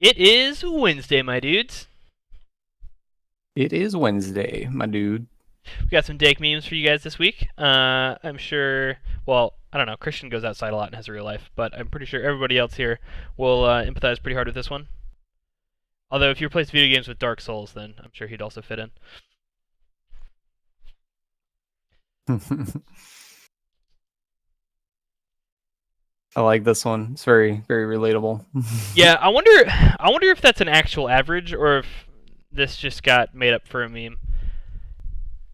It is Wednesday, my dudes. It is Wednesday, my dude. We got some dank memes for you guys this week. I'm sure. Well, I don't know. Christian goes outside a lot and has a real life, but I'm pretty sure everybody else here will empathize pretty hard with this one. Although, if you replace video games with Dark Souls, then I'm sure he'd also fit in. I like this one. It's very, very relatable. Yeah, I wonder if that's an actual average or if this just got made up for a meme.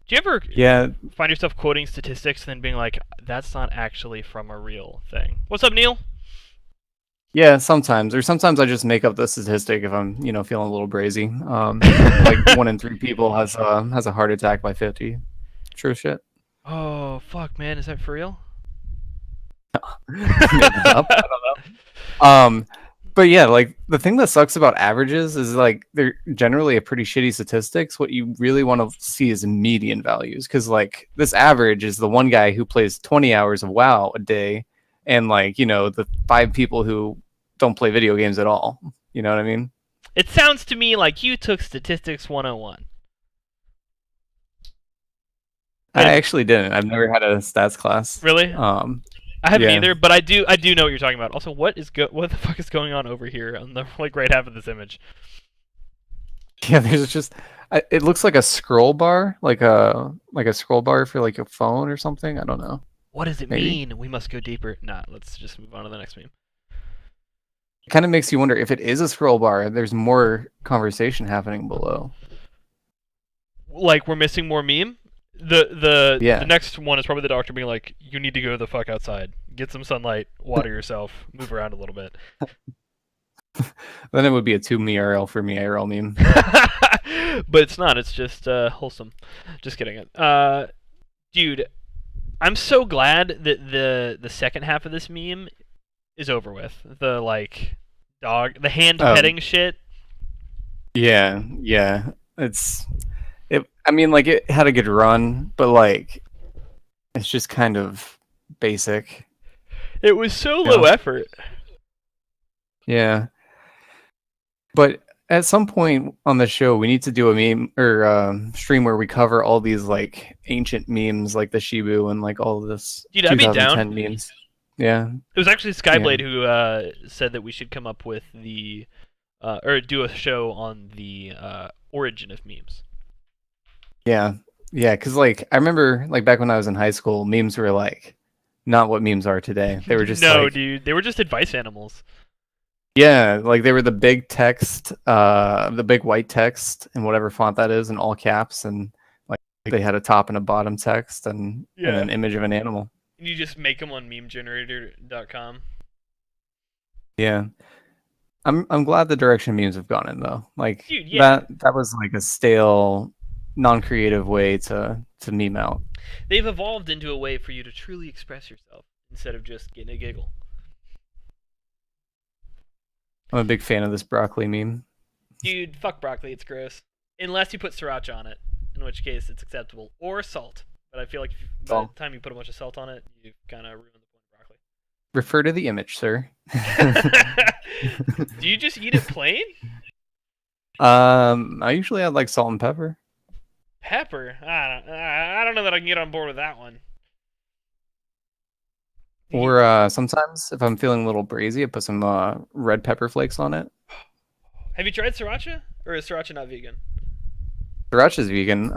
Do you ever Yeah, find yourself quoting statistics and then being like, "That's not actually from a real thing"? What's up, Neil? yeah, sometimes. Or sometimes I just make up the statistic if I'm, feeling a little brazy. Like 1 in 3 people has a heart attack by 50. True shit. Oh fuck, man, is that for real? Made that up. I don't know. But yeah, like the thing that sucks about averages is like they're generally a pretty shitty statistics. What you really want to see is median values, because like this average is the one guy who plays 20 hours of WoW a day, and like the 5 people who don't play video games at all. You know what I mean? It sounds to me like you took statistics 101. I Wait a minute. actually didn't. I've never had a stats class. Really? I haven't Yeah, either, but I do know what you're talking about. Also, what the fuck is going on over here on the like right half of this image? yeah. There's just it looks like a scroll bar, like a scroll bar for like a phone or something. I don't know. What does it Maybe. mean? We must go deeper. Nah, let's just move on to the next meme. It kind of makes you wonder if it is a scroll bar, there's more conversation happening below. Like we're missing more meme. The Yeah. next one is probably the doctor being like, "You need to go the fuck outside, get some sunlight, water yourself, move around a little bit." Then it would be a 2 me IRL for me IRL meme. But it's not. It's just wholesome. Just kidding. Dude, I'm so glad that the second half of this meme is over with. The like dog, the hand Oh, petting shit. yeah, yeah. I mean, like it had a good run, but like it's just kind of basic. It was so You low know? effort. Yeah. But at some point on the show, we need to do a meme or stream where we cover all these like ancient memes, like the Shibu and like all of this Dude, I'd be down. 2010 memes. Yeah, It was actually yeah, Skyblade who said that we should come up with the or do a show on the origin of memes. yeah, yeah. Because like I remember, like back when I was in high school, memes were like not what memes are today. They were just No, like, dude, they were just advice animals. yeah, like they were the big text, the big white text in whatever font that is in all caps, and like they had a top and a bottom text and Yeah. an image of an animal. And you just make them on memegenerator.com. Yeah. I'm glad the direction memes have gone in though. Like Dude, yeah. that was like a stale, non-creative way to meme out. They've evolved into a way for you to truly express yourself instead of just getting a giggle. I'm a big fan of this broccoli meme. Dude, fuck broccoli, it's gross. Unless you put sriracha on it, in which case it's acceptable. Or salt. But I feel like by the Well, time you put a bunch of salt on it, you've kind of ruined the point of broccoli. refer to the image, sir. Do you just eat it plain? I usually add like salt and pepper, Pepper? I don't know that I can get on board with that one. You, or sometimes if I'm feeling a little brazy, I put some red pepper flakes on it. have you tried sriracha? Or is sriracha not vegan? Sriracha's vegan.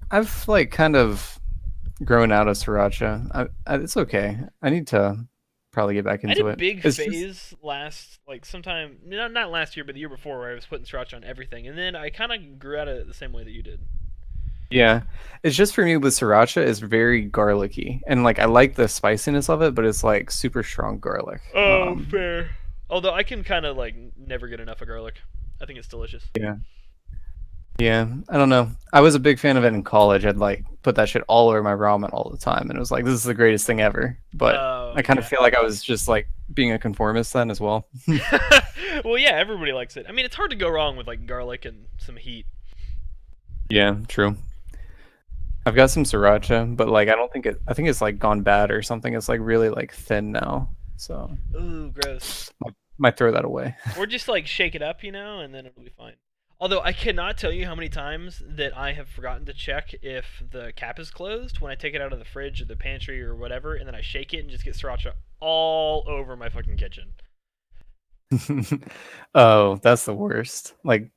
I've like kind of grown out of sriracha. It's okay. I need to probably get back I had into a it. big It's just phase last, like sometime, not last year, but the year before, where I was putting sriracha on everything, and then I kind of grew out of it the same way that you did. yeah. It's just for me with sriracha is very garlicky. And like I like the spiciness of it, but it's like super strong garlic. Oh, fair. Although I can kind of like never get enough of garlic. I think it's delicious. Yeah. Yeah. I don't know. I was a big fan of it in college. I'd like put that shit all over my ramen all the time and it was like this is the greatest thing ever. But Oh I kind of yeah. feel like I was just like being a conformist then as well. Well, yeah, everybody likes it. I mean, it's hard to go wrong with like garlic and some heat. Yeah, true. I've got some sriracha, but like I think it's like gone bad or something. It's like really like thin now. So Ooh, gross. might throw that away. Or just like shake it up, and then it'll be fine. Although I cannot tell you how many times that I have forgotten to check if the cap is closed when I take it out of the fridge or the pantry or whatever, and then I shake it and just get sriracha all over my fucking kitchen. Oh, that's the worst. Like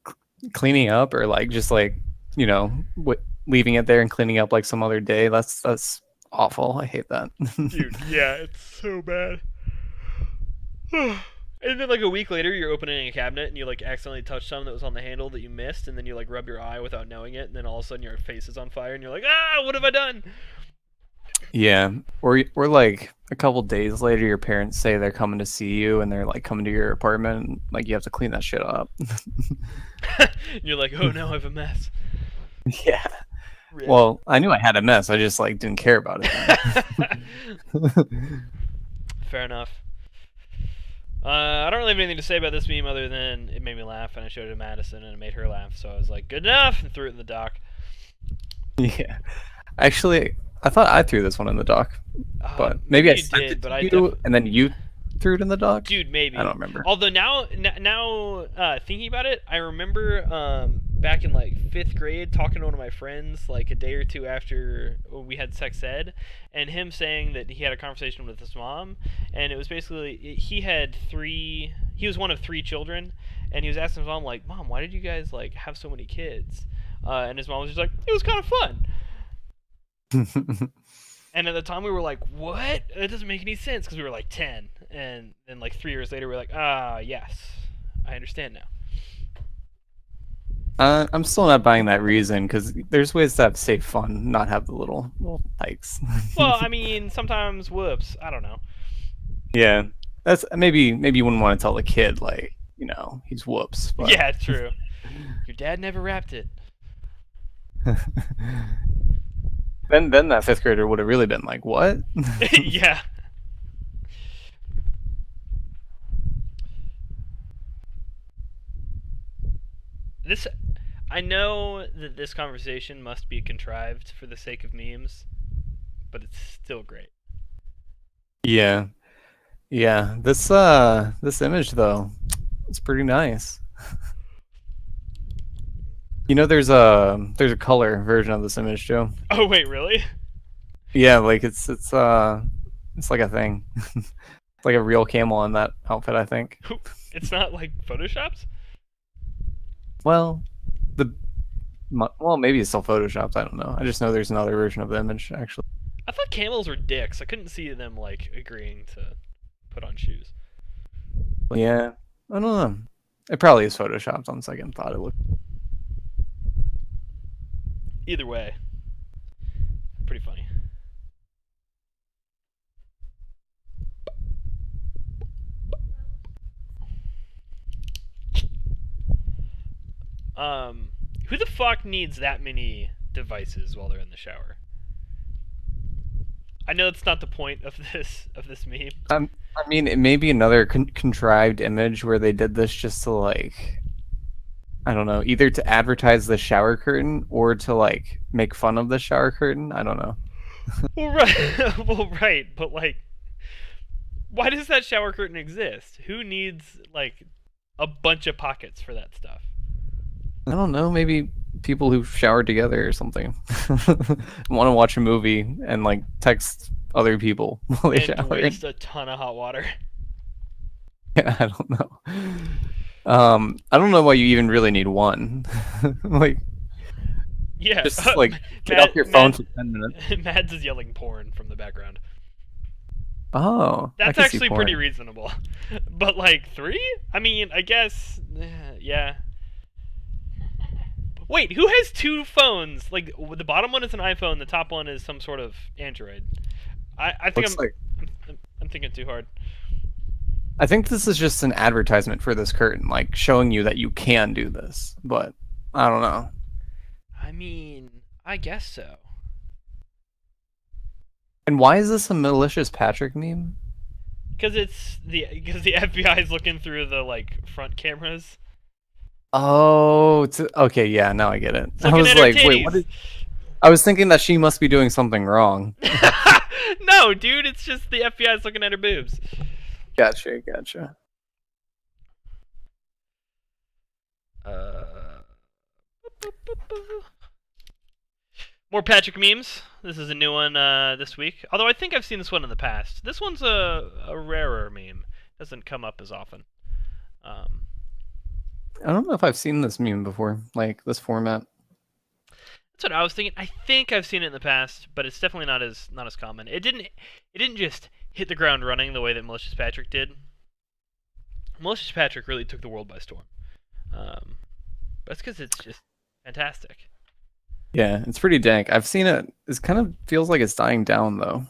cleaning up or like just like, leaving it there and cleaning up like some other day. That's awful. I hate that. Dude, yeah, it's so bad. And then like a week later, you're opening a cabinet and you like accidentally touch some that was on the handle that you missed, and then you like rub your eye without knowing it, and then all of a sudden your face is on fire, and you're like, ah, what have I done? Yeah. Or like a couple days later your parents say they're coming to see you and they're like coming to your apartment and like you have to clean that shit up. And you're like, oh no, I have a mess. Yeah. Rip. Well, I knew I had a mess. I just like didn't care about it. Fair enough. I don't really have anything to say about this meme other than it made me laugh, and I showed it to Madison, and it made her laugh. So I was like, good enough, and threw it in the dock. Yeah. Actually, I thought I threw this one in the dock, but maybe I you sent did, it but to I you, and then you threw it in the dock. Dude, maybe. I don't remember. Although now thinking about it, I remember back in like 5th grade talking to one of my friends like a day or two after we had sex ed, and him saying that he had a conversation with his mom, and it was basically he was one of 3 children, and he was asking his mom like, Mom, why did you guys like have so many kids? And his mom was just like, it was kind of fun. And at the time we were like, what? That doesn't make any sense, because we were like 10. And then like 3 years later we were like, yes, I understand now. I'm still not buying that reason because there's ways to have safe fun, not have the little hikes. Well, I mean, sometimes whoops. I don't know. Yeah, that's maybe you wouldn't want to tell the kid like he's whoops. But... Yeah, true. Your dad never wrapped it. Then that 5th grader would have really been like, what? Yeah. I know that this conversation must be contrived for the sake of memes, but it's still great. Yeah. Yeah. This image though, it's pretty nice. There's a color version of this image, Joe. Oh wait, really? Yeah, like it's like a thing. It's like a real camel in that outfit, I think. It's not like photoshopped? Well, maybe it's still photoshopped. I don't know. I just know there's another version of the image actually. I thought camels were dicks. I couldn't see them like agreeing to put on shoes. Yeah, I don't know. It probably is photoshopped on second thought. It looked. Either way, pretty funny. Who the fuck needs that many devices while they're in the shower? I know that's not the point of this meme. I mean, it may be another contrived image where they did this just to like, I don't know, either to advertise the shower curtain or to like make fun of the shower curtain. I don't know. Well, right, but like, why does that shower curtain exist? Who needs like a bunch of pockets for that stuff? I don't know. Maybe people who showered together or something want to watch a movie and like text other people while they shower. Waste a ton of hot water. Yeah, I don't know. I don't know why you even really need one. Like, yeah, just like get off your phone for 10 minutes. Mads is yelling porn from the background. Oh, that's actually pretty reasonable. But like 3? I mean, I guess, yeah. Wait, who has 2 phones? Like the bottom one is an iPhone, the top one is some sort of Android. I think I'm thinking too hard. I think this is just an advertisement for this curtain, like showing you that you can do this. But I don't know. I mean, I guess so. And why is this a malicious Patrick meme? Because the FBI is looking through the like front cameras. Oh, okay, yeah, now I get it. I was like, wait, what? I was thinking that she must be doing something wrong. No, dude, it's just the FBI is looking at her boobs. Gotcha. More Patrick memes. This is a new one this week. Although I think I've seen this one in the past. This one's a rarer meme. Doesn't come up as often. I don't know if I've seen this meme before, like this format. That's what I was thinking. I think I've seen it in the past, but it's definitely not as common. It didn't just hit the ground running the way that Malicious Patrick did. Malicious Patrick really took the world by storm. That's because it's just fantastic. Yeah, it's pretty dank. I've seen it. It kind of feels like it's dying down though.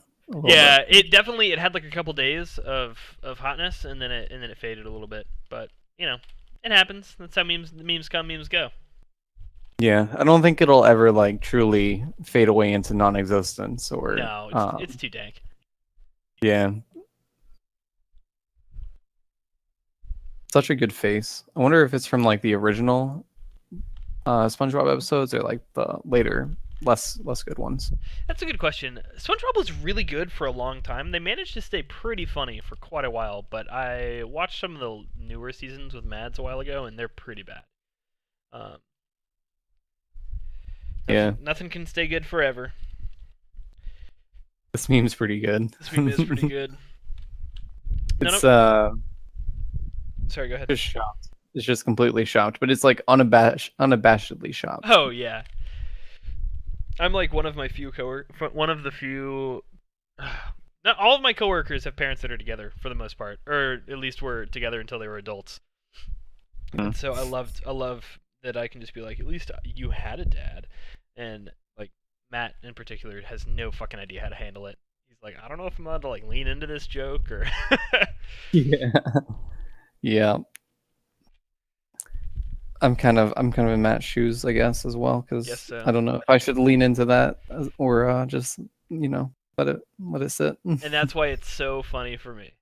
Yeah, it had like a couple days of hotness, and then it faded a little bit. But you know, it happens. That's how memes come, memes go. Yeah, I don't think it'll ever like truly fade away into non-existence or No, it's too dank. Yeah. Such a good face. I wonder if it's from like the original SpongeBob episodes or like the later less good ones. That's a good question. SpongeBob was really good for a long time. They managed to stay pretty funny for quite a while, but I watched some of the newer seasons with Mads a while ago, and they're pretty bad. Yeah. Nothing can stay good forever. This meme's pretty good. This meme is pretty good. It's Sorry, go ahead. just shocked. It's just completely shocked, but it's like unabashedly shocked. Oh yeah. I'm like one of the few. Not all of my coworkers have parents that are together for the most part, or at least were together until they were adults. And so I love that I can just be like, at least you had a dad, and like Matt in particular has no fucking idea how to handle it. He's like, I don't know if I'm allowed to like lean into this joke or. Yeah. Yeah. I'm kind of in Matt's shoes, I guess, as well, because so. I don't know if I should lean into that or just let it sit. And that's why it's so funny for me.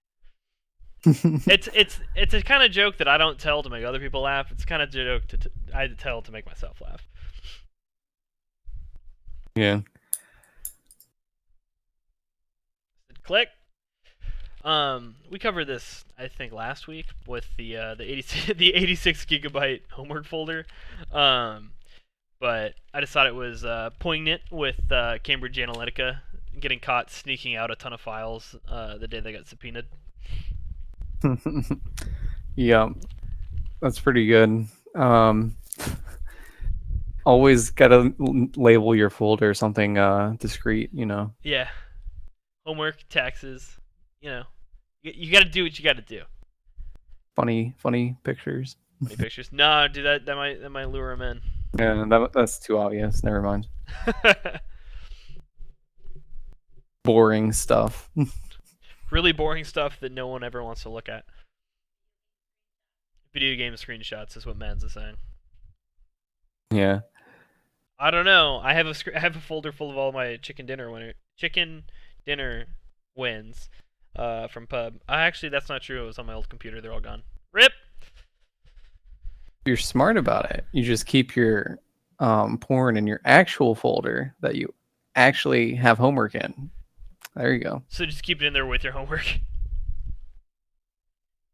It's a kind of joke that I don't tell to make other people laugh. It's kind of a joke I tell to make myself laugh. Yeah. Click. We covered this I think last week with the 86 gigabyte homework folder. But I just thought it was poignant with Cambridge Analytica getting caught sneaking out a ton of files the day they got subpoenaed. Yeah, that's pretty good. Always gotta label your folder something discreet, Yeah, homework, taxes, you gotta do what you gotta do. Funny pictures. Funny pictures. No, dude, that might lure them in. Yeah, that's too obvious. Never mind. Boring stuff. Really boring stuff that no one ever wants to look at. Video game screenshots is what Mads is saying. Yeah. I don't know. I have a folder full of all my chicken dinner wins from Pub. Actually, that's not true. It was on my old computer. They're all gone. RIP. You're smart about it. You just keep your porn in your actual folder that you actually have homework in. There you go. So just keep it in there with your homework.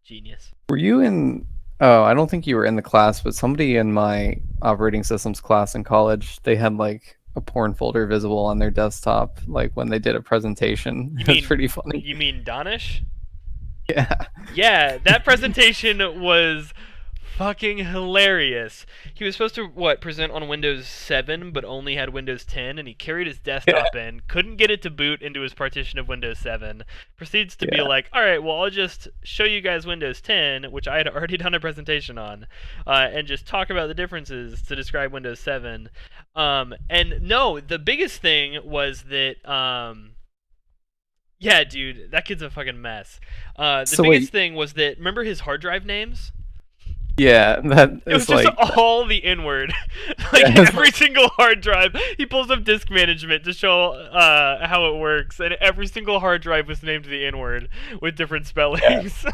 Genius. Were you in... Oh, I don't think you were in the class, but somebody in my operating systems class in college, they had like a porn folder visible on their desktop, like when they did a presentation. It's pretty funny. You mean Donish? Yeah. Yeah, that presentation was fucking hilarious. He was supposed to present on Windows 7 but only had Windows 10, and he carried his desktop in, couldn't get it to boot into his partition of Windows 7, proceeds to be like, alright, well, I'll just show you guys Windows 10, which I had already done a presentation on, and just talk about the differences to describe Windows 7. And no, the biggest thing was that yeah, dude, that kid's a fucking mess. The biggest thing was that, remember his hard drive names? Yeah, it was just all the N-word. Every single hard drive, he pulls up disk management to show how it works, and every single hard drive was named the N-word with different spellings.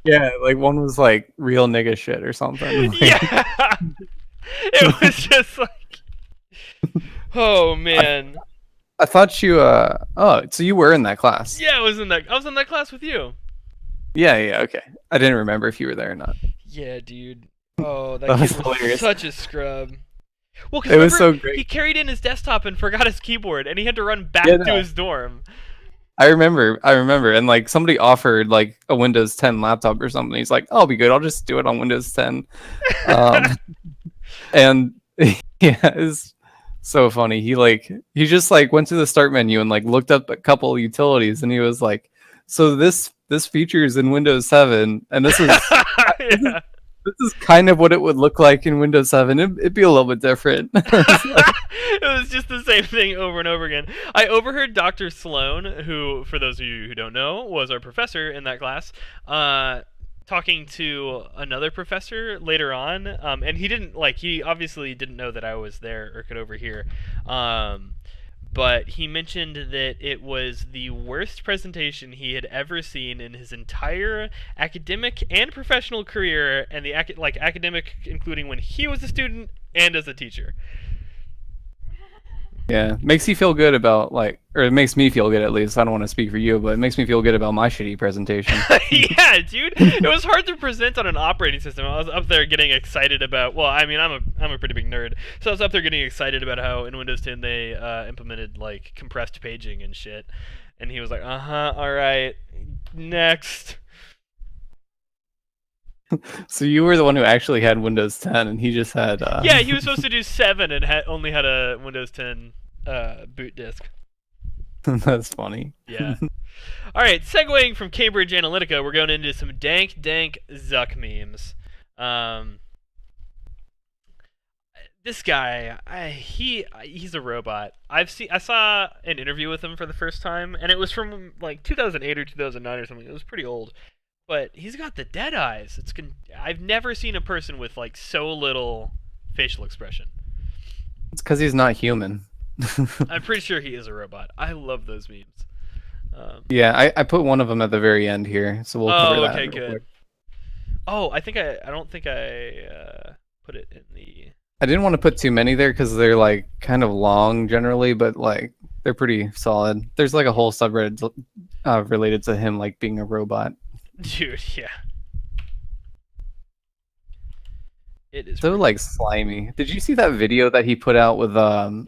Yeah, like one was like real nigga shit or something. Like... Yeah, it was just like, oh man. I thought you. Oh, so you were in that class? Yeah, I was in that class with you. Yeah, okay. I didn't remember if you were there or not. Yeah, dude. Oh, that kid was such a scrub. Well, because It was remember so he great. carried in his desktop and forgot his keyboard, and he had to run Yeah, back to no. his dorm. I remember, and like somebody offered like a Windows 10 laptop or something. He's like, "I'll be good. I'll just do it on Windows 10." Um, and yeah, it's so funny. He just like went to the start menu and like looked up a couple utilities, and he was like, "So this feature is in Windows 7, and this is Yeah. this is kind of what it would look like in Windows 7. It'd be a little bit different." It's like, It was just the same thing over and over again. I overheard Dr. Sloan, who, for those of you who don't know, was our professor in that class, talking to another professor later on, and he obviously didn't know that I was there or could overhear. Um, but he mentioned that it was the worst presentation he had ever seen in his entire academic and professional career, and the academic including when he was a student and as a teacher. yeah, makes you feel good about like, or it makes me feel good at least. I don't want to speak for you, but it makes me feel good about my shitty presentation. Yeah, dude, it was hard to present on an operating system. I was up there getting excited about. Well, I mean, I'm a pretty big nerd, so I was up there getting excited about how in Windows 10 they implemented like compressed paging and shit. And he was like, all right, next. So you were the one who actually had Windows 10, and he just had. Yeah, he was supposed to do 7 and only had a Windows 10 boot disk. That's funny. Yeah. All right, segueing from Cambridge Analytica, we're going into some dank Zuck memes. Um, this guy, he's a robot. I saw an interview with him for the first time, and it was from like 2008 or 2009 or something. It was pretty old, but he's got the dead eyes. I've never seen a person with like so little facial expression. It's because he's not human. I'm pretty sure he is a robot. I love those memes. Yeah, I put one of them at the very end here, so we'll cover Oh, that okay, real quick. good. Oh, I don't think I put it in the. I didn't want to put too many there because they're like kind of long generally, but like they're pretty solid. There's like a whole subreddit related to him like being a robot. Dude, yeah. It is So pretty like slimy. Did you see that video that he put out with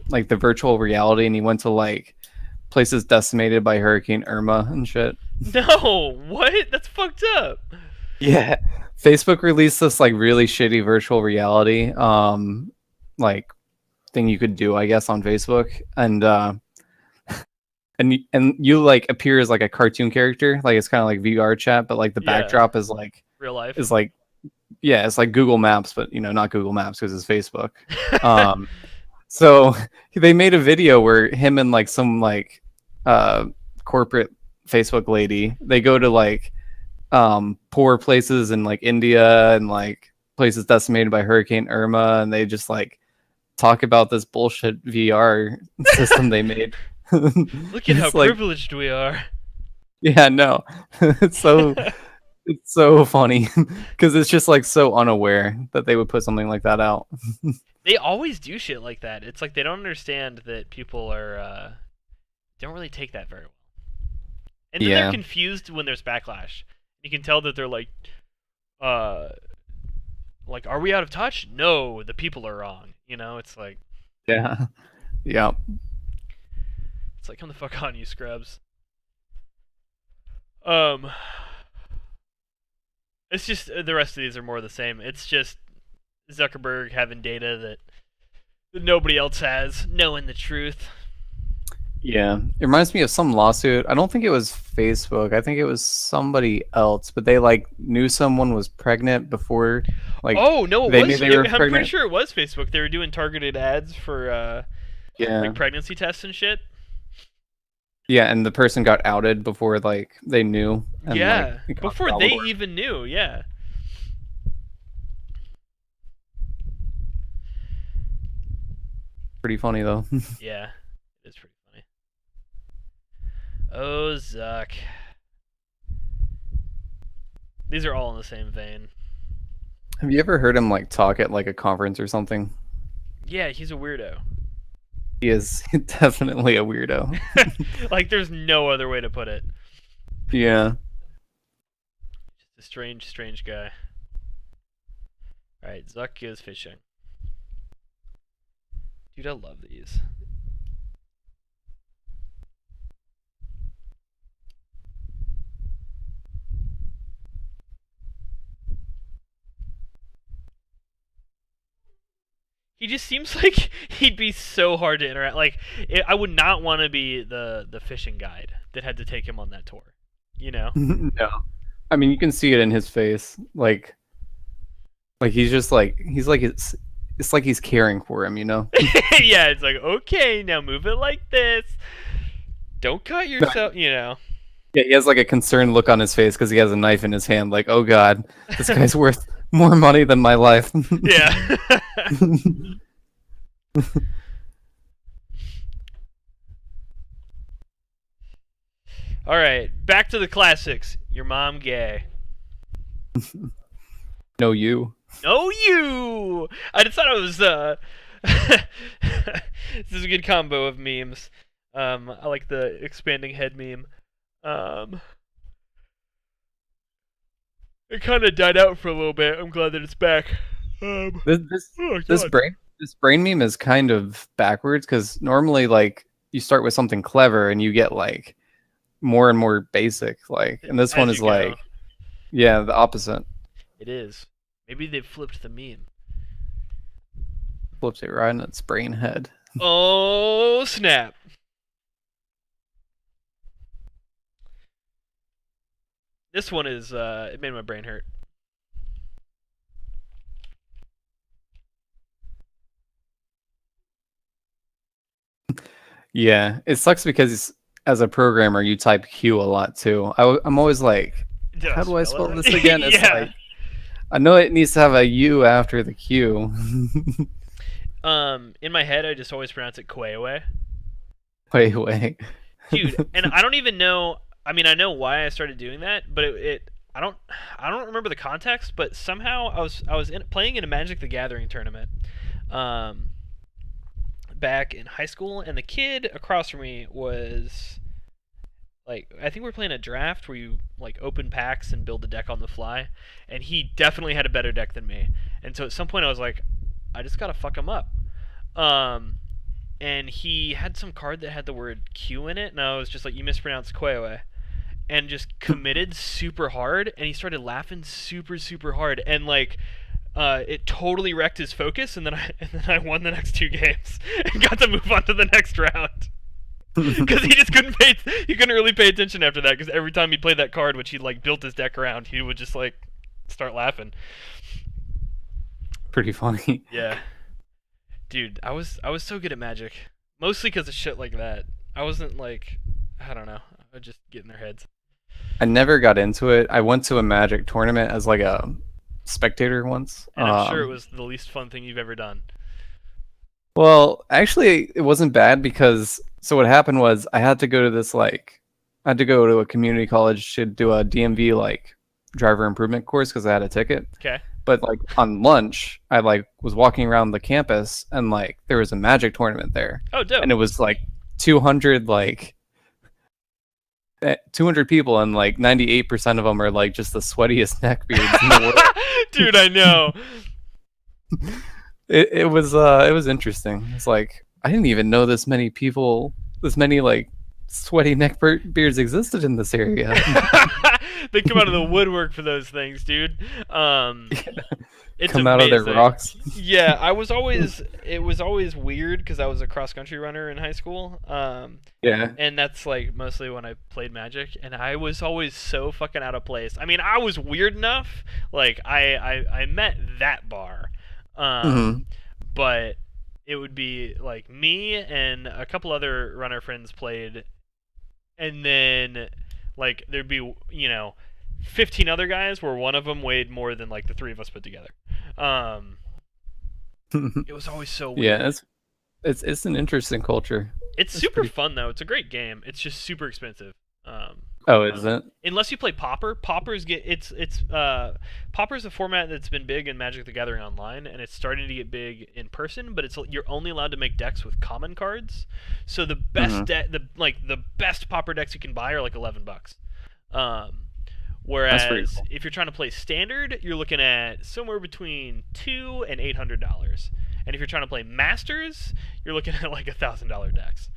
like the virtual reality, and he went to like places decimated by Hurricane Irma and shit? No, what? That's fucked up. Yeah. Facebook released this like really shitty virtual reality like thing you could do, I guess, on Facebook. And you like appear as like a cartoon character, like it's kind of like VR chat, but like the Yeah, backdrop is like real life. is like yeah, it's like Google Maps, but you know, not Google Maps because it's Facebook. Um so they made a video where him and like some like uh corporate Facebook lady, they go to like poor places in like India and like places decimated by Hurricane Irma, and they just like talk about this bullshit VR system they made. Look at how It's like, privileged we are. yeah, no, it's so it's so funny because it's just like so unaware that they would put something like that out. They always do shit like that. It's like they don't understand that people are don't really take that very well. And then they're Yeah, confused when there's backlash. You can tell that they're uh like are we out of touch? No, the people are wrong. You know, it's like yeah, yeah. come the fuck on, you scrubs. Um it's just the rest of these are more the same. It's just Zuckerberg having data that nobody else has, knowing the truth. Yeah, it reminds me of some lawsuit. I don't think it was Facebook. I think it was somebody else, but they like knew someone was pregnant before, like Oh no, it they knew was. they were I'm pretty pregnant. sure it was Facebook. They were doing targeted ads for Yeah, like pregnancy tests and shit. yeah, and the person got outed before like they knew, and like Yeah, it caused before they Salvador. even knew. Yeah. Pretty funny though. Yeah, it's pretty funny. Oh, Zuck. These are all in the same vein. Have you ever heard him like talk at like a conference or something? Yeah, he's a weirdo. He is definitely a weirdo. Like, there's no other way to put it. Yeah. Just a strange, strange guy. All right, Zuck is fishing. Dude, I love these. He just seems like he'd be so hard to interact. Like, I would not want to be the fishing guide that had to take him on that tour. You know? No. I mean, you can see it in his face. Like he's just like it's like he's caring for him, you know? Yeah, it's like, okay, now move it like this. Don't cut yourself, you know. Yeah, he has like a concerned look on his face because he has a knife in his hand. Like, oh god, this guy's worth more money than my life. Yeah. All right, back to the classics. Your mom gay. No, you. No, you. I just thought it was. This is a good combo of memes. I like the expanding head meme. It kind of died out for a little bit. I'm glad that it's back. This Oh this god. brain meme is kind of backwards because normally like you start with something clever and you get like more and more basic. Like, and this one As is you go, like, yeah, the opposite. it is. Maybe they've flipped the meme. Flips it right in its brain head. Oh snap! This one is. It made my brain hurt. Yeah, it sucks because as a programmer, you type Q a lot too. I'm always like, Did how do I spell it? this again? It's Yeah. like, I know it needs to have a U after the Q. In my head, I just always pronounce it Kwewe. Wait. Dude, and I don't even know. I mean, I know why I started doing that, but I don't remember the context. But somehow I was playing in a Magic the Gathering tournament, um, back in high school, and the kid across from me was like, I think we were playing a draft where you like open packs and build a deck on the fly, and he definitely had a better deck than me. And so at some point I was like, I just gotta fuck him up. Um, and he had some card that had the word Q in it, and I was just like, you mispronounced Kwewe, and just committed super hard, and he started laughing super hard, and like, it totally wrecked his focus, and then I won the next two games and got to move on to the next round. Because he just couldn't really pay attention after that. Because every time he played that card, which he like built his deck around, he would just like start laughing. Pretty funny. Yeah, dude, I was so good at Magic, mostly because of shit like that. I wasn't like, I don't know, I would just get in their heads. I never got into it. I went to a Magic tournament as like a spectator once. And I'm sure it was the least fun thing you've ever done. Well, actually, it wasn't bad because so what happened was I had to go to I had to go to a community college to do a DMV like driver improvement course because I had a ticket. Okay. But like on lunch, I like was walking around the campus and like there was a Magic tournament there, Oh, dope. and it was like 200 200 people, and like 98% of them are like just the sweatiest neckbeards in the world. Dude, I know. It was interesting. It's like I didn't even know this many like sweaty neckbeards existed in this area. They come out of the woodwork for those things, dude. It's Come amazing. out of their rocks. Yeah, it was always weird because I was a cross country runner in high school. Yeah. And that's like mostly when I played Magic, and I was always so fucking out of place. I mean, I was weird enough, like I met that bar, but it would be like me and a couple other runner friends played, and then like there'd be 15 other guys where one of them weighed more than like the three of us put together. It was always so weird. Yeah, it's an interesting culture. It's super fun though. It's a great game. It's just super expensive. Isn't? Unless you play Pauper. Pauper's Pauper's a format that's been big in Magic the Gathering Online, and it's starting to get big in person. But you're only allowed to make decks with common cards. So the best the best Pauper decks you can buy are like $11. Whereas cool. if you're trying to play standard, you're looking at somewhere between $200 and $800. And if you're trying to play Masters, you're looking at like $1,000 decks.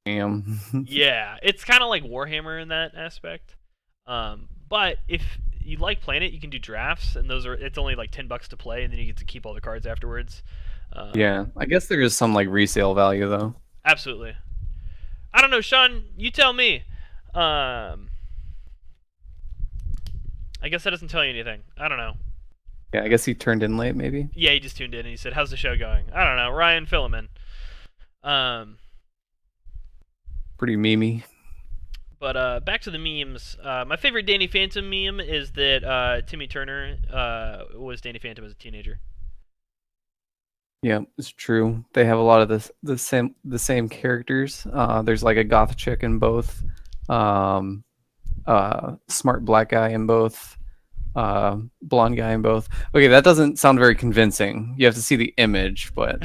Damn. Yeah, it's kind of like Warhammer in that aspect. But if you like playing it, you can do drafts, and it's only like $10 to play, and then you get to keep all the cards afterwards. Yeah, I guess there is some like resale value though. Absolutely. I don't know, Sean. You tell me. I guess that doesn't tell you anything. I don't know. Yeah, I guess he turned in late, maybe. Yeah, he just tuned in and he said, "How's the show going?" I don't know. Ryan, fill him in. Pretty memey. But back to the memes. My favorite Danny Phantom meme is that Timmy Turner was Danny Phantom as a teenager. Yeah, it's true. They have a lot of the same characters. There's like a goth chick in both, smart black guy in both, blonde guy in both. Okay, that doesn't sound very convincing. You have to see the image, but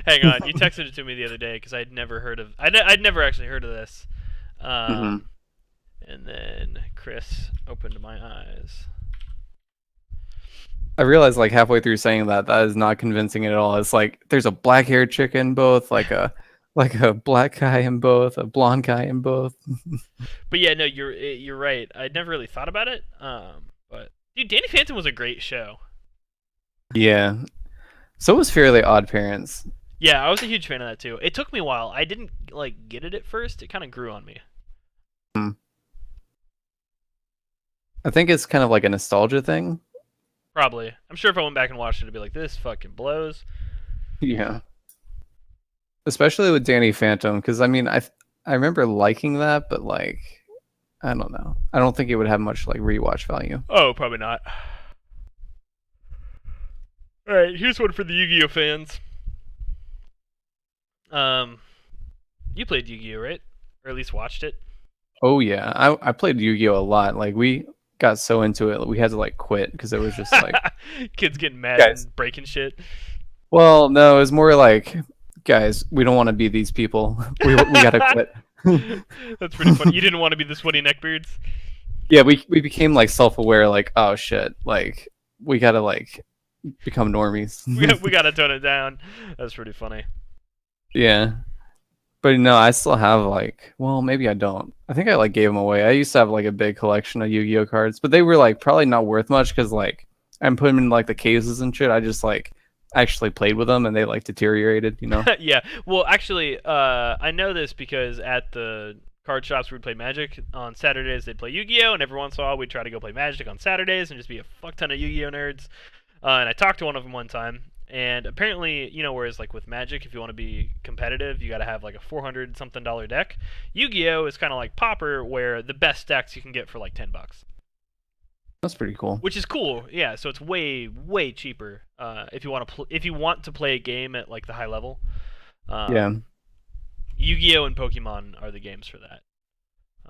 Hang on, you texted it to me the other day because I'd never heard of. I'd never actually heard of this. And then Chris opened my eyes. I realized like halfway through saying that is not convincing at all. It's like there's a black haired chick in both, like a black guy in both, a blonde guy in both. But yeah, no, you're right. I'd never really thought about it. But dude, Danny Phantom was a great show. Yeah. So was Fairly Odd Parents. Yeah, I was a huge fan of that too. It took me a while. I didn't like get it at first. It kind of grew on me. I think it's kind of like a nostalgia thing. Probably. I'm sure if I went back and watched it, it'd be like, this fucking blows. Yeah. Especially with Danny Phantom, because I mean, I remember liking that, but like, I don't know. I don't think it would have much like rewatch value. Oh, probably not. All right, here's one for the Yu-Gi-Oh fans. You played Yu-Gi-Oh, right? Or at least watched it? Oh yeah, I played Yu-Gi-Oh a lot. Like we got so into it, we had to like quit because it was just like kids getting mad guys. and breaking shit. Well, no, it was more like, guys, we don't want to be these people. We gotta quit. That's pretty funny. You didn't want to be the sweaty neckbeards? Yeah, we became like self-aware, like, oh shit, like we gotta like become normies. we gotta tone it down. That's pretty funny. Yeah. But no, I still have like, well, maybe I don't. I think I like gave them away. I used to have like a big collection of Yu-Gi-Oh cards, but they were like probably not worth much because like I'm putting them in like the cases and shit. I just like actually played with them and they like deteriorated, you know? Yeah. Well, actually, I know this because at the card shops we play Magic on Saturdays, they'd play Yu-Gi-Oh, and every once in a while we'd try to go play Magic on Saturdays and just be a fuck ton of Yu-Gi-Oh nerds. And I talked to one of them one time. And apparently, you know, whereas like with Magic, if you want to be competitive, you got to have like a $400 something deck. Yu-Gi-Oh is kind of like Pauper, where the best decks you can get for like $10. That's pretty cool. Which is cool, yeah. So it's way cheaper if you want to play a game at like the high level. Yeah. Yu-Gi-Oh and Pokemon are the games for that.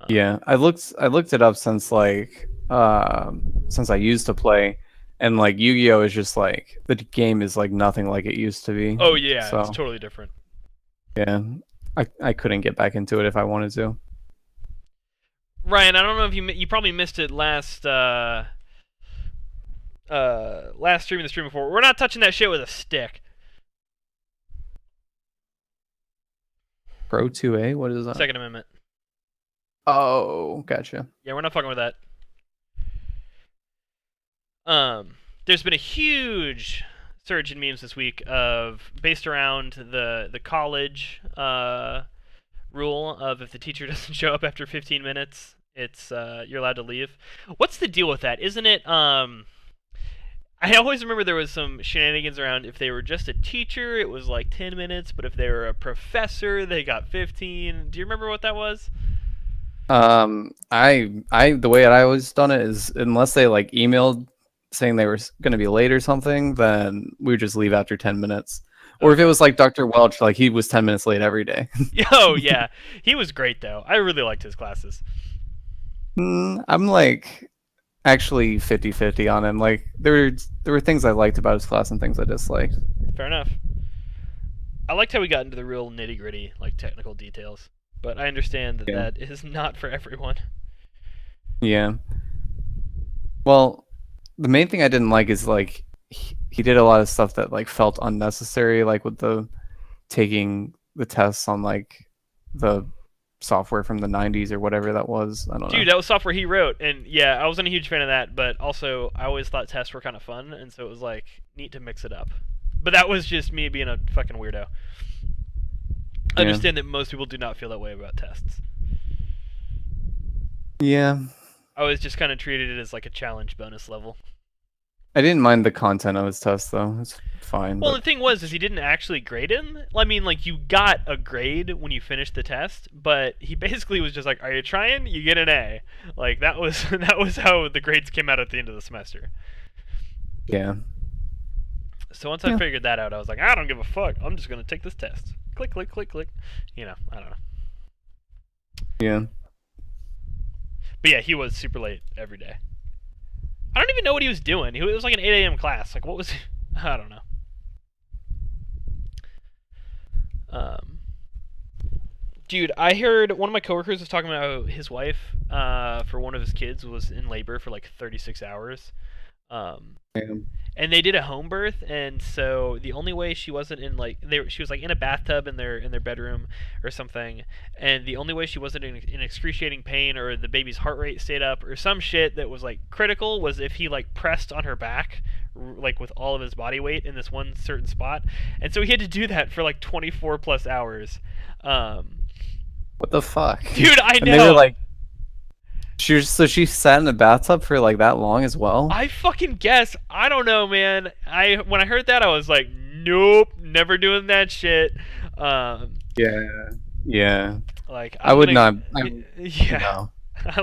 Yeah, I looked it up since like since I used to play. And like Yu-Gi-Oh is just like the game is like nothing like it used to be. Oh yeah, so, it's totally different. Yeah, I couldn't get back into it if I wanted to. Ryan, I don't know if you probably missed it last last stream and the stream before. We're not touching that shit with a stick. Pro 2A, what is that? Second Amendment. Oh, gotcha. Yeah, we're not fucking with that. There's been a huge surge in memes this week based around the college rule of if the teacher doesn't show up after 15 minutes, it's you're allowed to leave. What's the deal with that? Isn't it I always remember there was some shenanigans around if they were just a teacher, it was like 10 minutes, but if they were a professor, they got 15. Do you remember what that was? I the way I always done it is unless they like emailed saying they were going to be late or something, then we would just leave after 10 minutes. Or if it was like Dr. Welch, like he was 10 minutes late every day. Oh, yeah. He was great, though. I really liked his classes. I'm like actually 50-50 on him. Like there were things I liked about his class and things I disliked. Fair enough. I liked how we got into the real nitty-gritty, like technical details. But I understand that that is not for everyone. Yeah. Well, the main thing I didn't like is like he did a lot of stuff that like felt unnecessary, like with the taking the tests on like the software from the 90s or whatever that was. I don't know. Dude, that was software he wrote, and yeah, I wasn't a huge fan of that, but also I always thought tests were kind of fun, and so it was like neat to mix it up. But that was just me being a fucking weirdo. I Yeah. understand that most people do not feel that way about tests. Yeah. I always just kind of treated it as like a challenge bonus level. I didn't mind the content of his test though. It's fine, Well, but the thing was, is he didn't actually grade him. I mean, like you got a grade when you finished the test, but he basically was just like, "Are you trying? You get an A." Like that was that was how the grades came out at the end of the semester. yeah. So once I Yeah. figured that out, I was like, I don't give a fuck. I'm just gonna take this test. Click, click, click, click. You know, I don't know. Yeah. But yeah, he was super late every day. I don't even know what he was doing. It was like an 8 a.m. class. Like, what was? I don't know. Dude, I heard one of my coworkers was talking about his wife, for one of his kids, was in labor for like 36 hours. Um, Damn. and they did a home birth, and so the only way she wasn't in like she was like in a bathtub in their bedroom or something, and the only way she wasn't in excruciating pain or the baby's heart rate stayed up or some shit that was like critical was if he like pressed on her back like with all of his body weight in this one certain spot, and so he had to do that for like 24 plus hours. What the fuck? Dude, I And know. they were like, she sat in the bathtub for like that long as well. I fucking guess. I don't know, man. When I heard that, I was like, nope, never doing that shit. Yeah. Yeah. Like I would not. Yeah. No.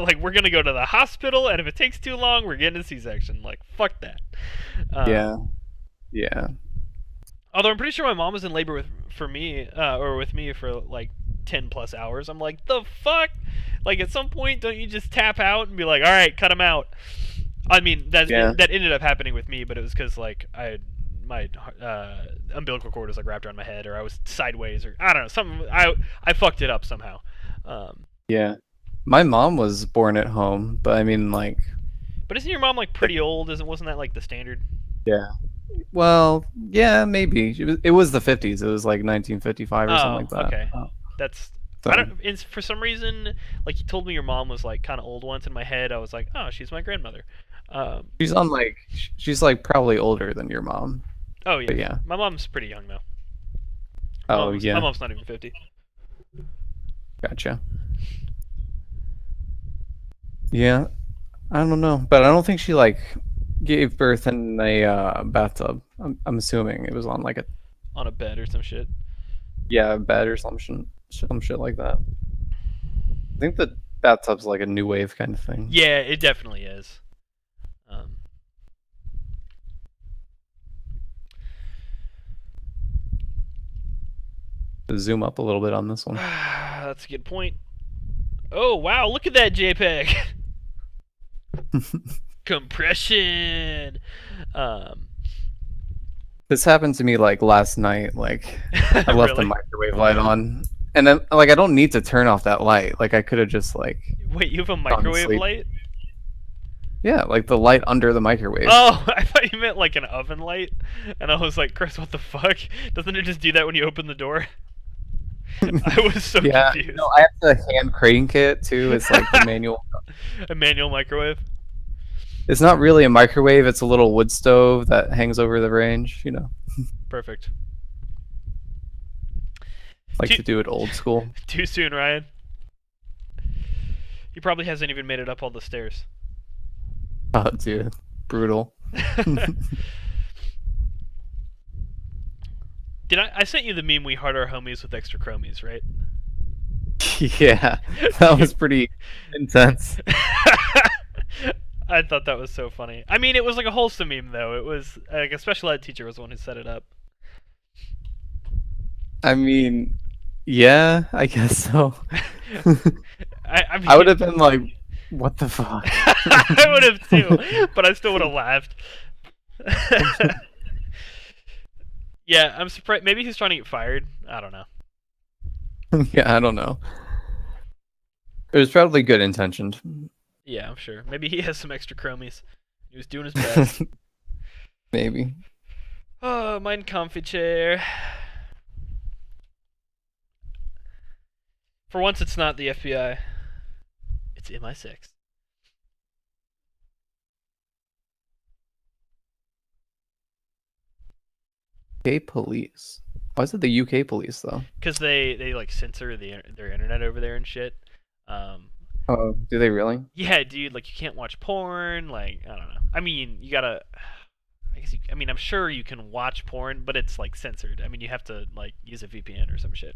Like we're gonna go to the hospital, and if it takes too long, we're getting a C-section. Like fuck that. Yeah. Yeah. Although I'm pretty sure my mom was in labor with me for like 10 plus hours. I'm like, the fuck? Like at some point, don't you just tap out and be like, all right, cut him out? I mean, that ended up happening with me, but it was because like my umbilical cord was like wrapped around my head, or I was sideways, or I don't know, something. I fucked it up somehow. Yeah. My mom was born at home, but I mean, like. But isn't your mom like pretty old? Wasn't that like the standard? Yeah. Well, yeah, maybe it was the 50s. It was like 1955 or something like that. Okay. That's. So, I don't. For some reason, like you told me your mom was like kind of old once. In my head, I was like, oh, she's my grandmother. she's like probably older than your mom. Oh yeah. But yeah. My mom's pretty young though. Oh yeah. My mom's not even 50. Gotcha. Yeah, I don't know, but I don't think she like gave birth in a bathtub. I'm assuming it was on like On a bed or some shit. bed or some shit like that. I think the bathtub's like a new wave kind of thing. Yeah, it definitely is. Zoom up a little bit on this one. That's a good point. Oh wow, look at that JPEG. Compression. This happened to me like last night. Like I left the Really? microwave light on, and then like I don't need to turn off that light. Like I could have just like Wait, you have a microwave sleep. light? yeah, like the light under the microwave. Oh, I thought you meant like an oven light, and I was like, Chris, what the fuck? Doesn't it just do that when you open the door? I was so Yeah, confused. no, I have the hand crank it too. It's like the manual. A manual microwave. It's not really a microwave. It's a little wood stove that hangs over the range. You know, Perfect. like Too- to do it old school. Too soon, Ryan. He probably hasn't even made it up all the stairs. Oh, dude, brutal. I sent you the meme we heart our homies with extra chromies, right? Yeah, that was pretty intense. I thought that was so funny. I mean, it was like a wholesome meme, though. It was like a special ed teacher was the one who set it up. I mean, yeah, I guess so. I mean, I would have been like, what the fuck? I would have too, but I still would have laughed. Yeah, I'm surprised. Maybe he's trying to get fired. I don't know. Yeah, I don't know. It was probably good intentioned. Yeah, I'm sure. Maybe he has some extra chromies. He was doing his best. Maybe. Oh, mein comfy chair. For once, it's not the FBI. It's MI6. UK police. Why is it the UK police though? Because they like censor their internet over there and shit. Um, Oh, do they really? yeah, dude, like you can't watch porn. Like I don't know. I mean, you gotta. I guess. I mean, I'm sure you can watch porn, but it's like censored. I mean, you have to like use a VPN or some shit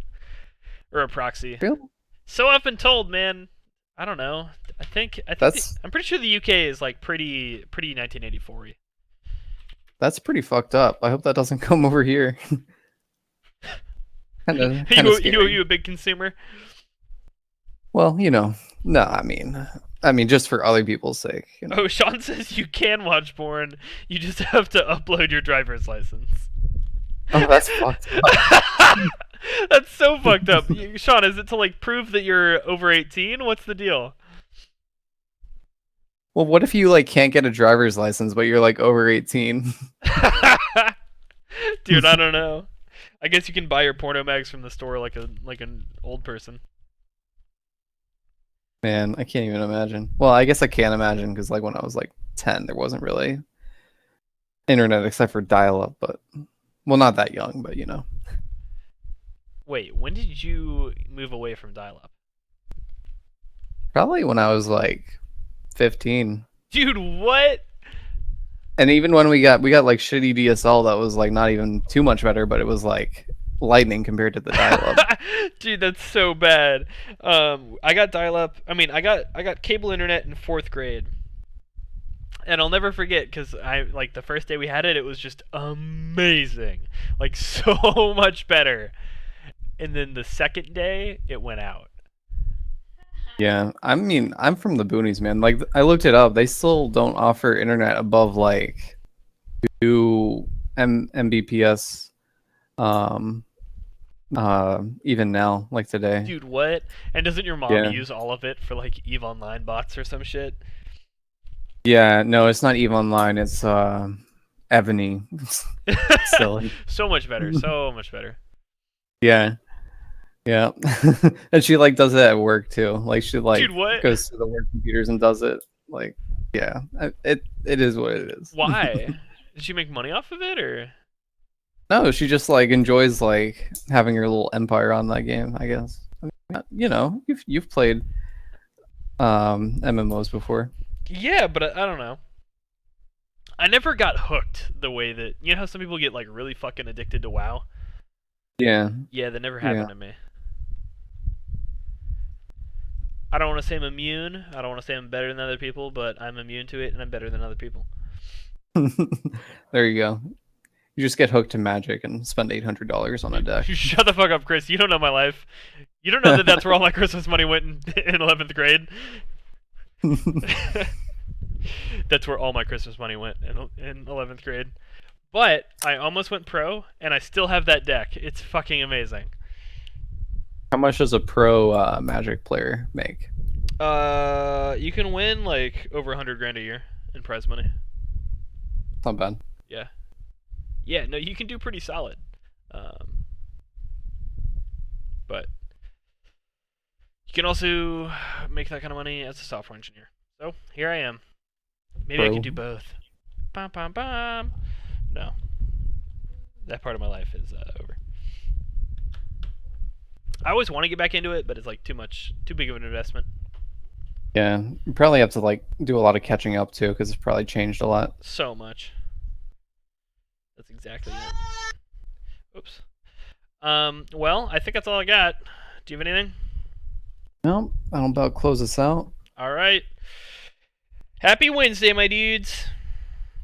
or a proxy. Really? So I've been told, man. I don't know. That's I'm pretty sure the UK is like pretty 1984. that's pretty fucked up. I hop that doesn't come over here. kind of You a big consumer? Well, no, I mean, just for other people's sake. Oh, Sean says you can watch porn. You just have to upload your driver's license. Oh, that's fucked up. That's so fucked up. Sean, is it to like prove that you're over 18? What's the deal? Well, what if you like can't get a driver's license, but you're like over 18? Dude, I don't know. I guess you can buy your porno mags from the store like an old person. Man, I can't even imagine. Well, I guess I can't imagine because like when I was like 10, there wasn't really internet except for dial-up, but well, not that young, but Wait, when did you move away from dial-up? probably when I was like 15. Dude, what? And even when we got like shitty DSL that was like not even too much better, but it was like lightning compared to the dial-up. Dude, that's so bad. I got dial-up. I mean, I got cable internet in 4th grade. And I'll never forget because I like the first day we had it, it was just amazing, like so much better. And then the second day, it went out. Yeah, I mean, I'm from the boonies, man. Like I looked it up, they still don't offer internet above like 2 Mbps. Even now, like today. Dude, what? And doesn't your mom Yeah. use all of it for like EVE Online bots or some shit? Yeah, no, it's not EVE Online. It's Ebony. Silly. So much better. So much better. Yeah, yeah. And she like does it at work too. Like she like Dude, what? goes to the work computers and does it. Like, yeah, it is what it is. Why? Did she make money off of it or? No, she just like enjoys like having her little empire on that game. I guess. I mean, you've played MMOs before. Yeah, but I don't know. I never got hooked the way that how some people get like really fucking addicted to WoW. Yeah. Yeah, that never happened to me. I don't want to say I'm immune. I don't want to say I'm better than other people, but I'm immune to it and I'm better than other people. There you go. You just get hooked to Magic and spend $800 on a deck. Shut the fuck up, Chris. You don't know my life. You don't know that that's where all my Christmas money went in 11th grade. That's where all my Christmas money went in 11th grade. But I almost went pro, and I still have that deck. It's fucking amazing. How much does a pro Magic player make? You can win like over 100 grand a year in prize money. Not bad. Yeah. Yeah, no, you can do pretty solid. But you can also make that kind of money as a software engineer. So here I am. Maybe I can do both. Bum, bum, bum. No. That part of my life is over. I always want to get back into it, but it's like too big of an investment. Yeah, you probably have to like do a lot of catching up too, because it's probably changed a lot. So much. That's exactly it. Oops. Well, I think that's all I got. Do you have anything? No, I'm about to close this out. All right. Happy Wednesday, my dudes.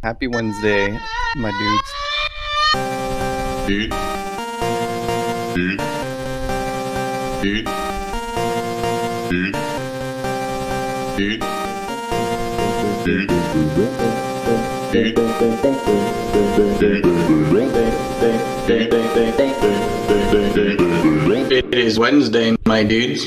Happy Wednesday, my dudes. Dude. Dude. Dude. Dude. Dude. Dude. It is Wednesday, my dudes.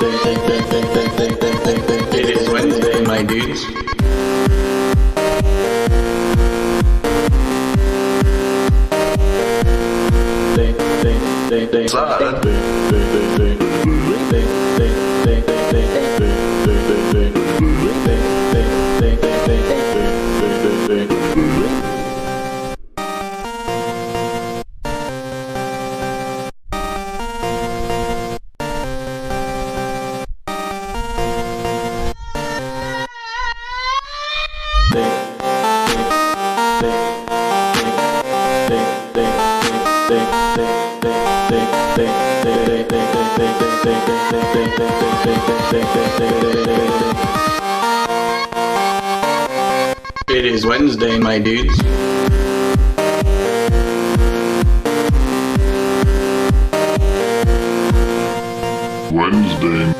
It is Wednesday, my dudes. It is Wednesday, my dudes. Wednesday.